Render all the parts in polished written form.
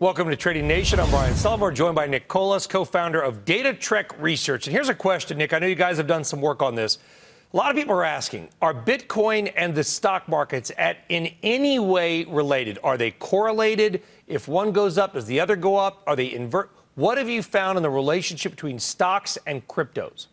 Welcome to Trading Nation. I'm Brian Sullivan. We're joined by Nick Colas, co-founder of DataTrek Research. And here's a question, Nick. I know you guys have done some work on this. A lot of people are asking, are Bitcoin and the stock markets in any way related? Are they correlated? If one goes up, does the other go up? Are they invert? What have you found in the relationship between stocks and cryptos?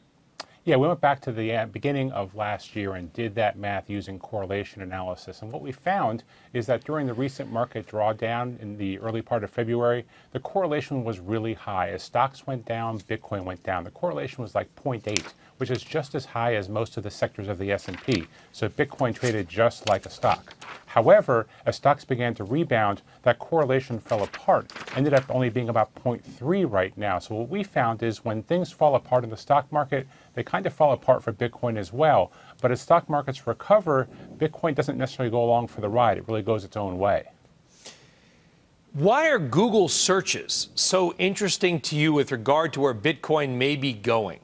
Yeah, we went back to the beginning of last year and did that math using correlation analysis. And what we found is that during the recent market drawdown in the early part of February, the correlation was really high. As stocks went down, Bitcoin went down. The correlation was like 0.8, which is just as high as most of the sectors of the S&P. So Bitcoin traded just like a stock. However, as stocks began to rebound, that correlation fell apart, ended up only being about 0.3 right now. So what we found is when things fall apart in the stock market, they kind of fall apart for Bitcoin as well. But as stock markets recover, Bitcoin doesn't necessarily go along for the ride. It really goes its own way. Why are Google searches so interesting to you with regard to where Bitcoin may be going?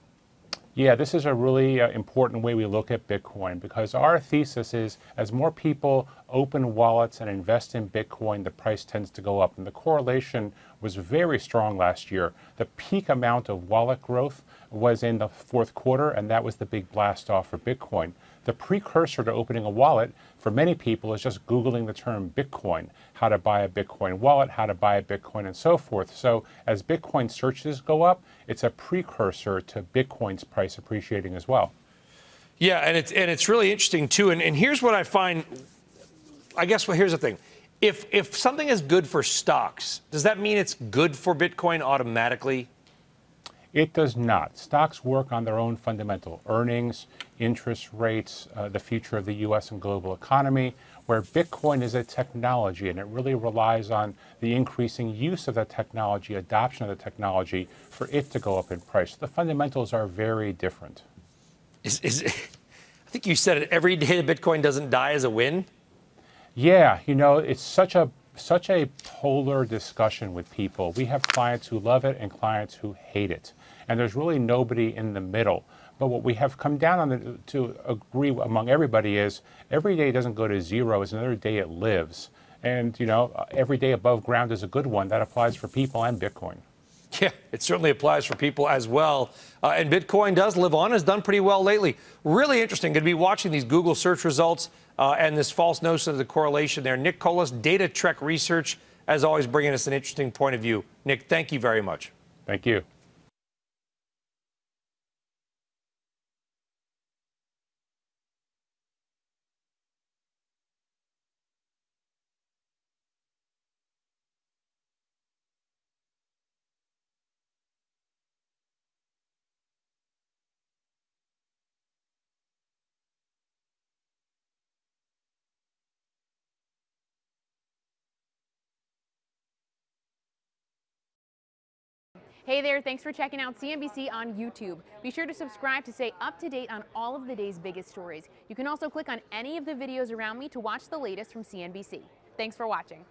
Yeah, this is a really important way we look at Bitcoin, because our thesis is as more people open wallets and invest in Bitcoin, the price tends to go up. And the correlation was very strong last year. The peak amount of wallet growth was in the fourth quarter, and that was the big blast off for Bitcoin. The precursor to opening a wallet for many people is just Googling the term Bitcoin, how to buy a Bitcoin wallet, how to buy a Bitcoin, and so forth. So as Bitcoin searches go up, it's a precursor to Bitcoin's price appreciating as well. Yeah, and it's really interesting too. And here's what I find. I guess, well, here's the thing. If something is good for stocks, does that mean it's good for Bitcoin automatically? It does not. Stocks work on their own fundamental earnings, interest rates, the future of the U.S. and global economy, where Bitcoin is a technology, and it really relies on the increasing use of that technology, adoption of the technology, for it to go up in price. The fundamentals are very different. I think you said it, every day the Bitcoin doesn't die is a win? Yeah, you know, it's such a polar discussion with people. We have clients who love it and clients who hate it. And there's really nobody in the middle. But what we have come down on to agree among everybody is every day doesn't go to zero, it's another day it lives. And, you know, every day above ground is a good one. That applies for people and Bitcoin. Yeah, it certainly applies for people as well. And Bitcoin does live on, has done pretty well lately. Really interesting. Going to be watching these Google search results and this false notion of the correlation there. Nick Colas, DataTrek Research, as always, bringing us an interesting point of view. Nick, thank you very much. Thank you. Hey there, thanks for checking out CNBC on YouTube. Be sure to subscribe to stay up to date on all of the day's biggest stories. You can also click on any of the videos around me to watch the latest from CNBC. Thanks for watching.